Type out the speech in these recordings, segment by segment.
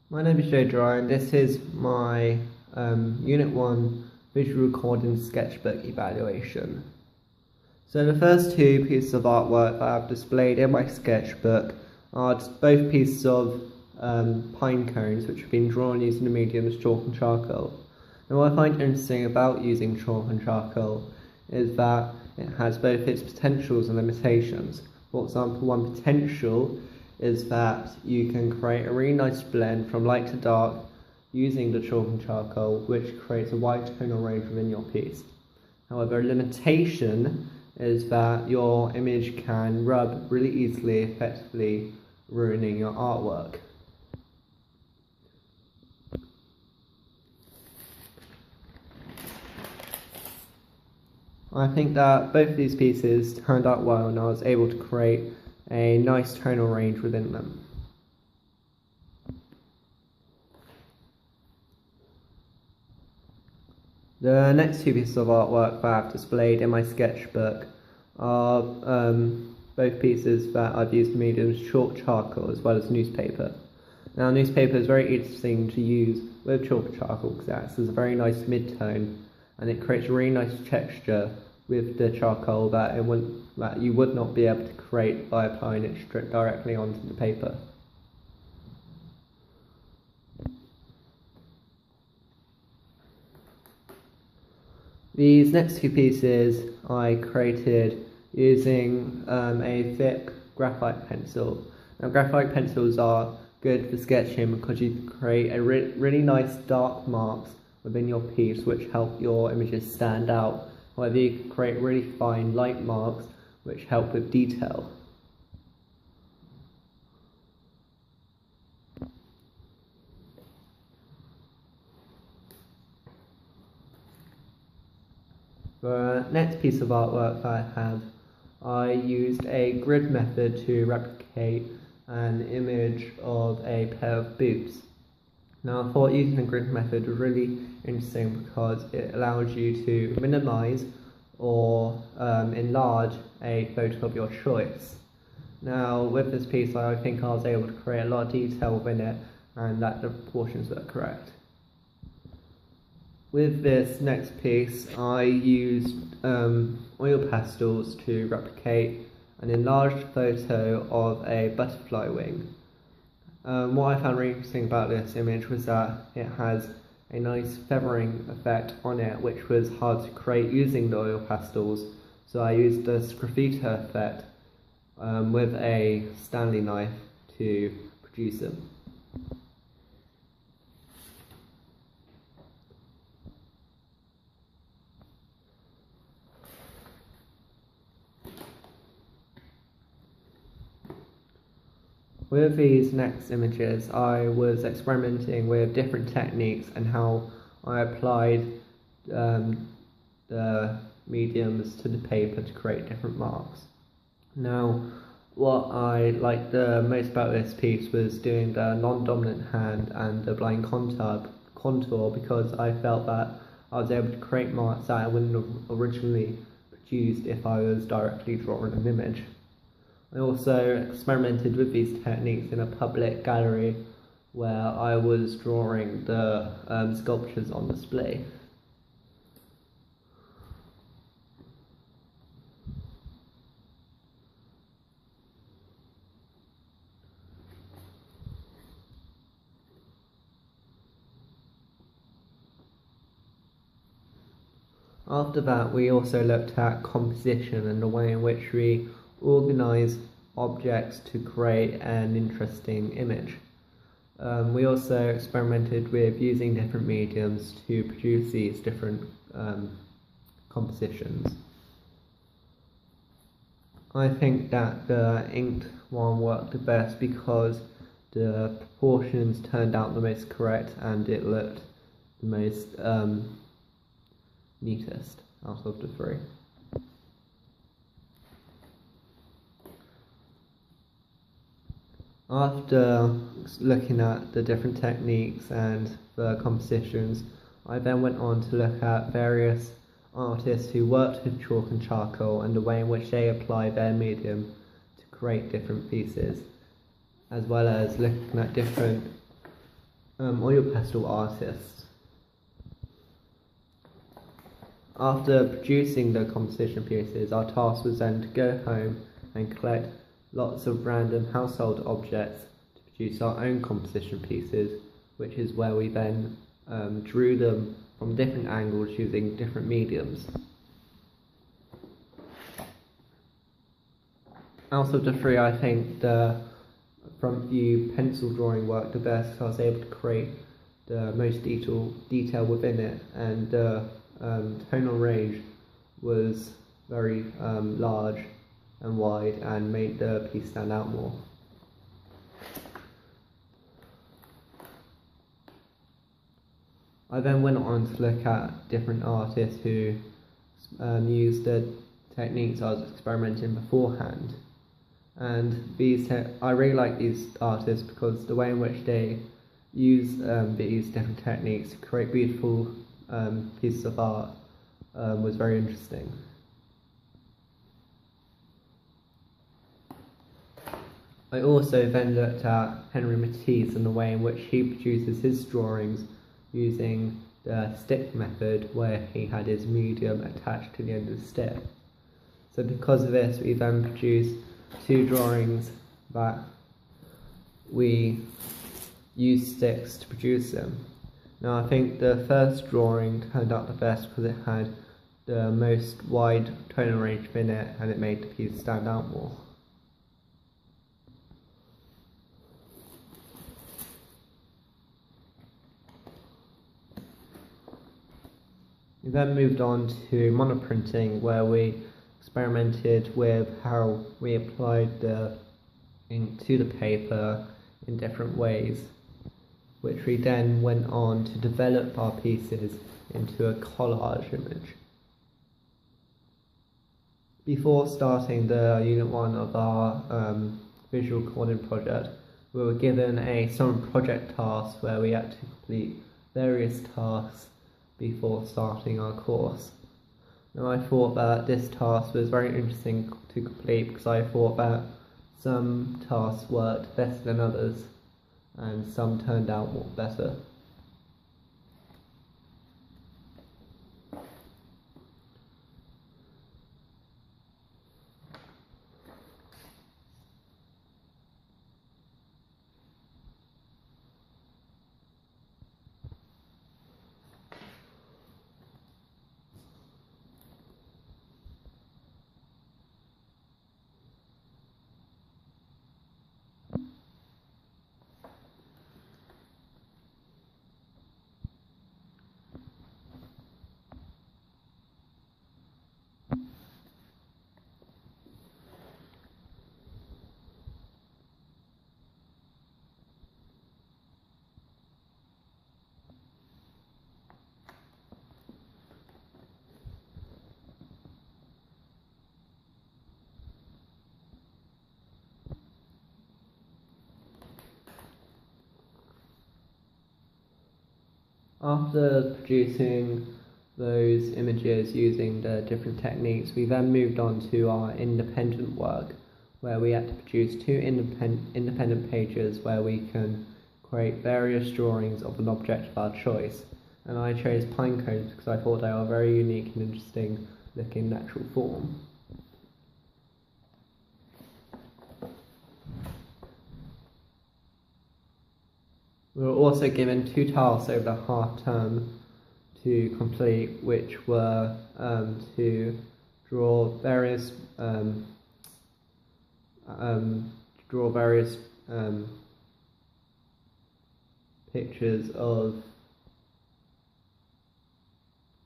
My name is Joe and this is my Unit 1 visual recording sketchbook evaluation. So the first two pieces of artwork that I've displayed in my sketchbook are both pieces of pine cones which have been drawn using the mediums chalk and charcoal. Now what I find interesting about using chalk and charcoal is that it has both its potentials and limitations. For example, one potential is that you can create a really nice blend from light to dark using the chalk and charcoal, which creates a wide tonal range within your piece. However, a limitation is that your image can rub really easily, effectively ruining your artwork. I think that both of these pieces turned out well and I was able to create a nice tonal range within them. The next two pieces of artwork that I've displayed in my sketchbook are both pieces that I've used mediums chalk charcoal as well as newspaper. Now newspaper is very interesting to use with chalk charcoal because it acts as a very nice mid-tone and it creates a really nice texture with the charcoal that you would not be able to create by applying it directly onto the paper. These next two pieces I created using a thick graphite pencil. Now graphite pencils are good for sketching because you can create a really nice dark marks within your piece which help your images stand out. However, you can create really fine light marks which help with detail. The next piece of artwork that I have, I used a grid method to replicate an image of a pair of boots. Now I thought using the grid method was really interesting because it allows you to minimize or enlarge a photo of your choice. Now with this piece I think I was able to create a lot of detail within it and that the proportions were correct. With this next piece I used oil pastels to replicate an enlarged photo of a butterfly wing. What I found really interesting about this image was that it has a nice feathering effect on it which was hard to create using the oil pastels, so I used the sgraffito effect with a Stanley knife to produce them. With these next images, I was experimenting with different techniques and how I applied the mediums to the paper to create different marks. Now, what I liked the most about this piece was doing the non-dominant hand and the blind contour because I felt that I was able to create marks that I wouldn't have originally produced if I was directly drawing an image. I also experimented with these techniques in a public gallery where I was drawing the sculptures on display. After that, we also looked at composition and the way in which we organize objects to create an interesting image. We also experimented with using different mediums to produce these different compositions. I think that the inked one worked the best because the proportions turned out the most correct and it looked the most neatest out of the three. After looking at the different techniques and the compositions, I then went on to look at various artists who worked with chalk and charcoal and the way in which they apply their medium to create different pieces, as well as looking at different oil pastel artist. After producing the composition pieces, our task was then to go home and collect lots of random household objects to produce our own composition pieces, which is where we then drew them from different angles using different mediums. Out of the three, I think the front view pencil drawing worked the best because I was able to create the most detail within it, and the tonal range was very large and wide and made the piece stand out more. I then went on to look at different artists who used the techniques I was experimenting beforehand, and I really like these artists because the way in which they use these different techniques to create beautiful pieces of art was very interesting. I also then looked at Henry Matisse and the way in which he produces his drawings using the stick method, where he had his medium attached to the end of the stick. So because of this, we then produced two drawings that we used sticks to produce them. Now I think the first drawing turned out the best because it had the most wide tonal range in it, and it made the piece stand out more. We then moved on to monoprinting, where we experimented with how we applied the ink to the paper in different ways, which we then went on to develop our pieces into a collage image. Before starting the Unit 1 of our visual recording project, we were given a summer project task where we had to complete various tasks before starting our course. Now I thought that this task was very interesting to complete because I thought that some tasks worked better than others and some turned out more better. After producing those images using the different techniques, we then moved on to our independent work, where we had to produce two independent pages where we can create various drawings of an object of our choice. And I chose pine cones because I thought they are very unique and interesting looking natural form. We were also given two tasks over the half term to complete, which were to draw various pictures of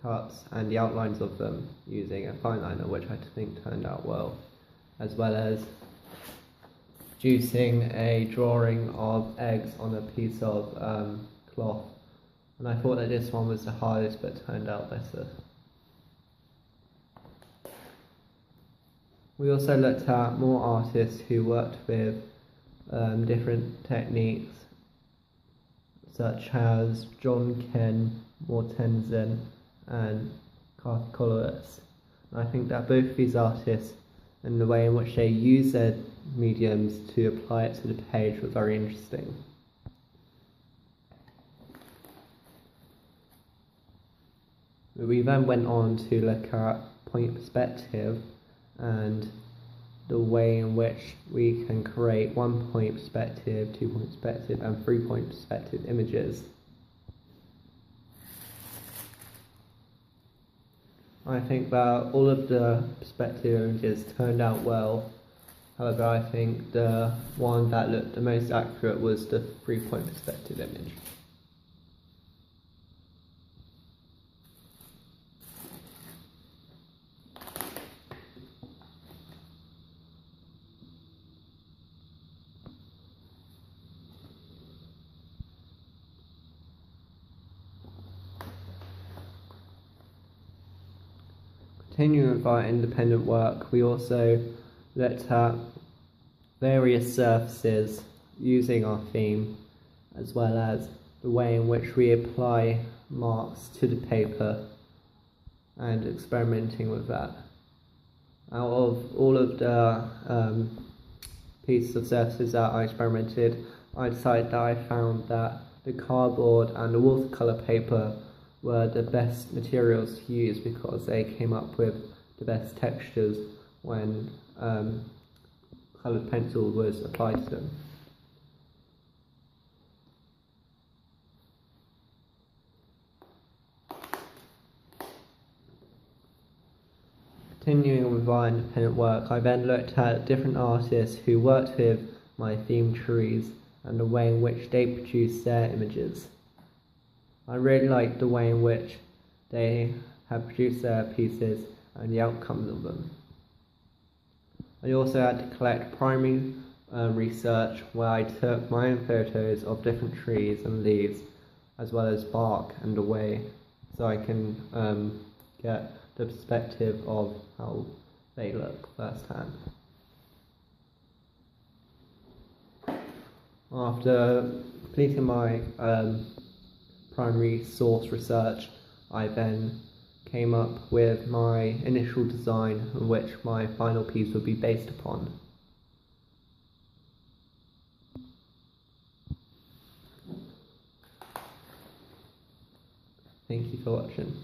cups and the outlines of them using a fine liner, which I think turned out well, as well as producing a drawing of eggs on a piece of cloth, and I thought that this one was the hardest but turned out better. We also looked at more artists who worked with different techniques, such as John Ken, Mortensen and Carter Colowitz. I think that both these artists and the way in which they use their mediums to apply it to the page was very interesting. We then went on to look at point perspective and the way in which we can create 1 point perspective, 2 point perspective and 3 point perspective images. I think that all of the perspective images turned out well. However, I think the one that looked the most accurate was the 3 point perspective image. Continuing with our independent work, we also looked at various surfaces using our theme, as well as the way in which we apply marks to the paper and experimenting with that. Out of all of the pieces of surfaces that I experimented, I decided that I found that the cardboard and the watercolour paper were the best materials to use because they came up with the best textures when coloured pencil was applied to them. Continuing with our independent work, I then looked at different artists who worked with my theme trees and the way in which they produced their images. I really liked the way in which they have produced their pieces and the outcomes of them. I also had to collect primary research where I took my own photos of different trees and leaves, as well as bark and the way, so I can get the perspective of how they look firsthand. After completing my primary source research, I then came up with my initial design which my final piece would be based upon. Thank you for watching.